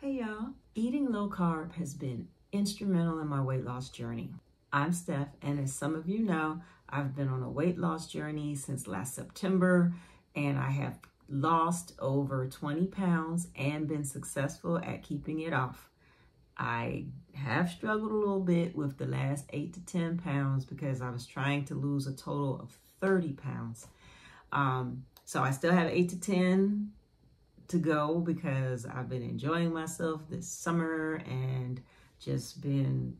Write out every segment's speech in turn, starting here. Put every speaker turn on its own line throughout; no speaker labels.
Hey y'all, eating low carb has been instrumental in my weight loss journey. I'm Steph, and as some of you know, I've been on a weight loss journey since last September, and I have lost over 20 pounds and been successful at keeping it off. I have struggled a little bit with the last 8 to 10 pounds because I was trying to lose a total of 30 pounds. So I still have 8 to 10 to go because I've been enjoying myself this summer and just been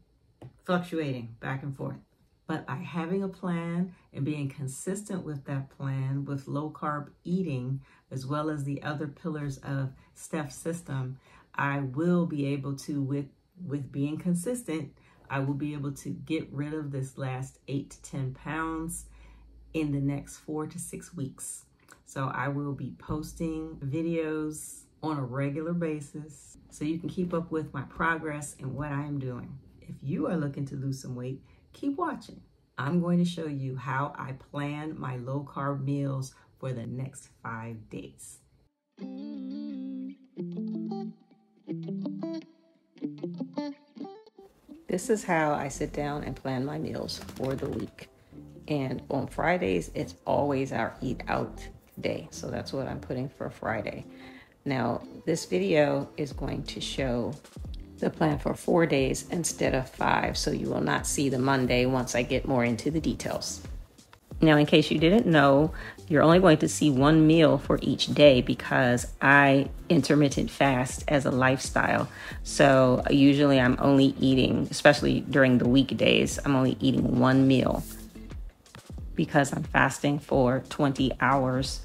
fluctuating back and forth. But by having a plan and being consistent with that plan with low carb eating, as well as the other pillars of Steph's system, I will be able to, with being consistent, I will be able to get rid of this last 8 to 10 pounds in the next 4 to 6 weeks. So I will be posting videos on a regular basis so you can keep up with my progress and what I am doing. If you are looking to lose some weight, keep watching. I'm going to show you how I plan my low carb meals for the next 5 days. This is how I sit down and plan my meals for the week. And on Fridays, it's always our eat out day. So that's what I'm putting for Friday. Now, this video is going to show the plan for 4 days instead of 5. So you will not see the Monday once I get more into the details. Now, in case you didn't know, you're only going to see one meal for each day because I intermittent fast as a lifestyle. So usually I'm only eating, especially during the weekdays, I'm only eating one meal because I'm fasting for 20 hours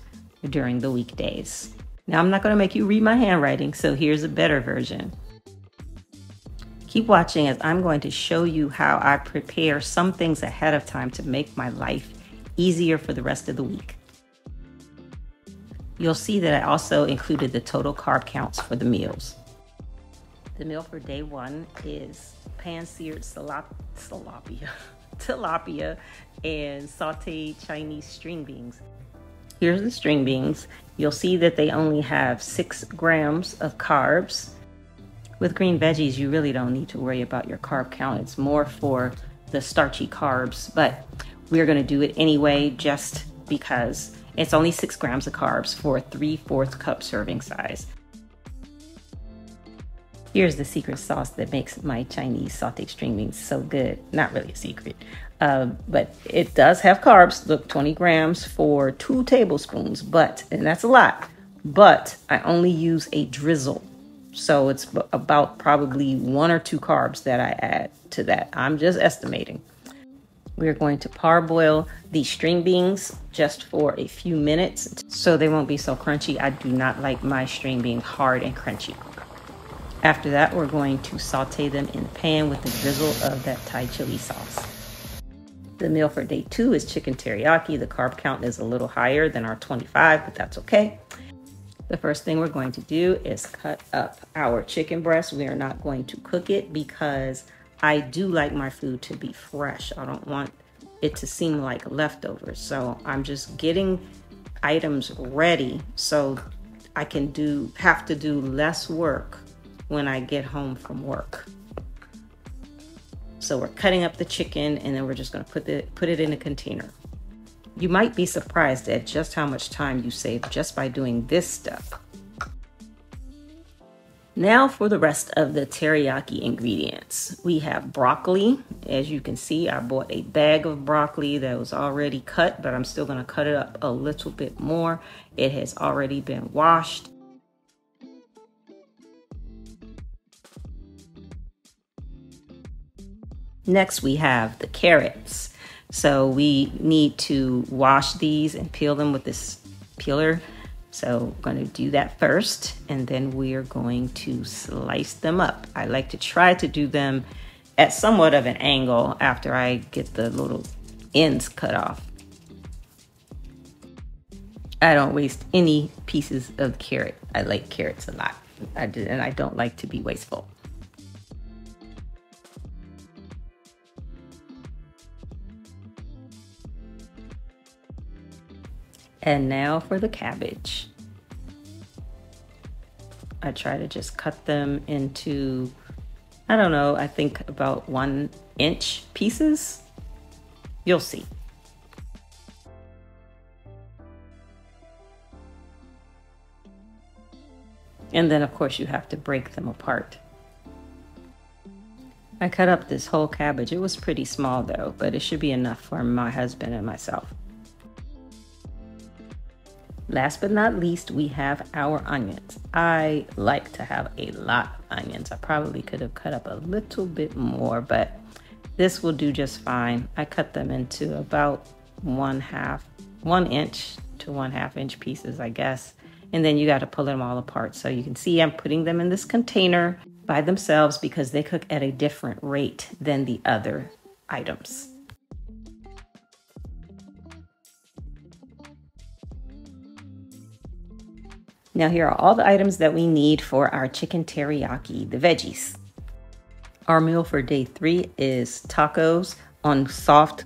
during the weekdays. Now, I'm not going to make you read my handwriting, so here's a better version. Keep watching as I'm going to show you how I prepare some things ahead of time to make my life easier for the rest of the week. You'll see that I also included the total carb counts for the meals. The meal for day 1 is pan-seared tilapia and sauteed Chinese string beans. Here's the string beans. You'll see that they only have 6 grams of carbs. With green veggies, you really don't need to worry about your carb count. It's more for the starchy carbs, but we're gonna do it anyway just because it's only 6 grams of carbs for a 3/4 cup serving size. Here's the secret sauce that makes my Chinese sauteed string beans so good. Not really a secret, but it does have carbs. Look, 20 grams for 2 tablespoons, and that's a lot, but I only use a drizzle. So it's about probably 1 or 2 carbs that I add to that. I'm just estimating. We're going to parboil these string beans just for a few minutes so they won't be so crunchy. I do not like my string beans hard and crunchy. After that, we're going to saute them in the pan with a drizzle of that Thai chili sauce. The meal for day 2 is chicken teriyaki. The carb count is a little higher than our 25, but that's okay. The first thing we're going to do is cut up our chicken breast. We are not going to cook it because I do like my food to be fresh. I don't want it to seem like leftovers. So I'm just getting items ready so I can have to do less work when I get home from work. So we're cutting up the chicken and then we're just gonna put it in a container. You might be surprised at just how much time you save just by doing this step. Now for the rest of the teriyaki ingredients. We have broccoli. As you can see, I bought a bag of broccoli that was already cut, but I'm still gonna cut it up a little bit more. It has already been washed. Next, we have the carrots. So we need to wash these and peel them with this peeler. So we're going to do that first, and then we are going to slice them up. I like to try to do them at somewhat of an angle after I get the little ends cut off. I don't waste any pieces of carrot. I like carrots a lot, and I don't like to be wasteful. And now for the cabbage. I try to just cut them into, I don't know, I think about 1-inch pieces. You'll see. And then of course you have to break them apart. I cut up this whole cabbage. It was pretty small though, but it should be enough for my husband and myself. Last but not least, we have our onions. I like to have a lot of onions. I probably could have cut up a little bit more, but this will do just fine. I cut them into about 1 inch to 1/2 inch pieces, I guess. And then you got to pull them all apart. So you can see I'm putting them in this container by themselves because they cook at a different rate than the other items. Now here are all the items that we need for our chicken teriyaki, the veggies. Our meal for day 3 is tacos on soft,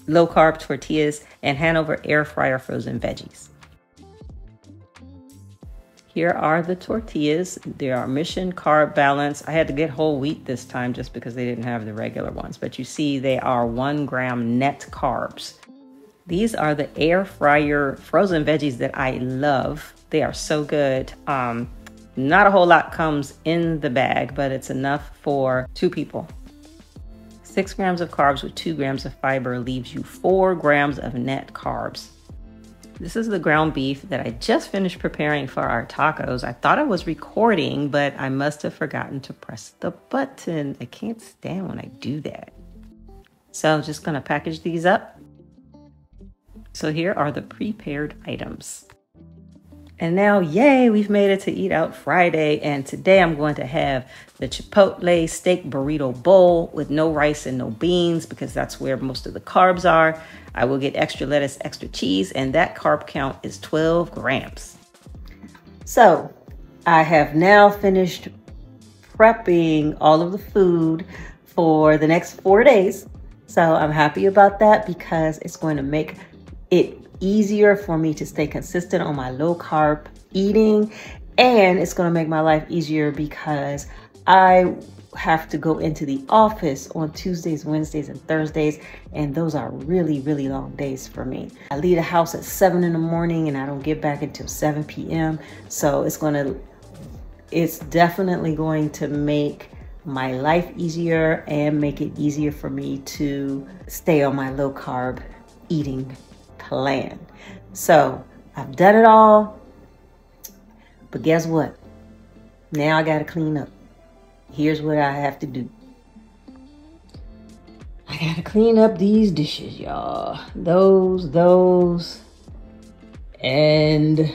low-carb tortillas and Hanover air fryer frozen veggies. Here are the tortillas. They are Mission Carb Balance. I had to get whole wheat this time just because they didn't have the regular ones, but you see they are 1 gram net carbs. These are the air fryer frozen veggies that I love. They are so good. Not a whole lot comes in the bag, but it's enough for 2 people. 6 grams of carbs with 2 grams of fiber leaves you 4 grams of net carbs. This is the ground beef that I just finished preparing for our tacos. I thought I was recording, but I must have forgotten to press the button. I can't stand when I do that. So I'm just gonna package these up. So here are the prepared items. And now, yay, we've made it to Eat Out Friday. And today I'm going to have the Chipotle steak burrito bowl with no rice and no beans because that's where most of the carbs are. I will get extra lettuce, extra cheese, and that carb count is 12 grams. So I have now finished prepping all of the food for the next 4 days. So I'm happy about that because it's going to make it easier for me to stay consistent on my low carb eating, and it's going to make my life easier because I have to go into the office on Tuesdays, Wednesdays, and Thursdays, and those are really, really long days for me. I leave the house at 7 in the morning and I don't get back until 7 p.m. So it's definitely going to make my life easier and make it easier for me to stay on my low carb eating plan. So I've done it all, but guess what? Now I got to clean up. Here's what I have to do. I got to clean up these dishes, y'all. Those, and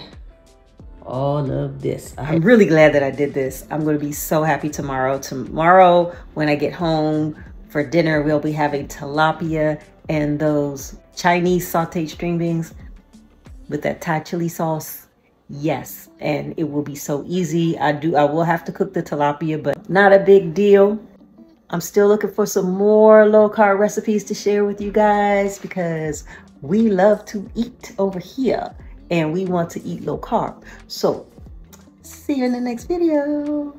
all of this. I'm really glad that I did this. I'm going to be so happy tomorrow. Tomorrow, when I get home for dinner, we'll be having tilapia and those Chinese sauteed string beans with that Thai chili sauce. Yes, and it will be so easy. I will have to cook the tilapia, but not a big deal. I'm still looking for some more low carb recipes to share with you guys because we love to eat over here and we want to eat low carb. So see you in the next video.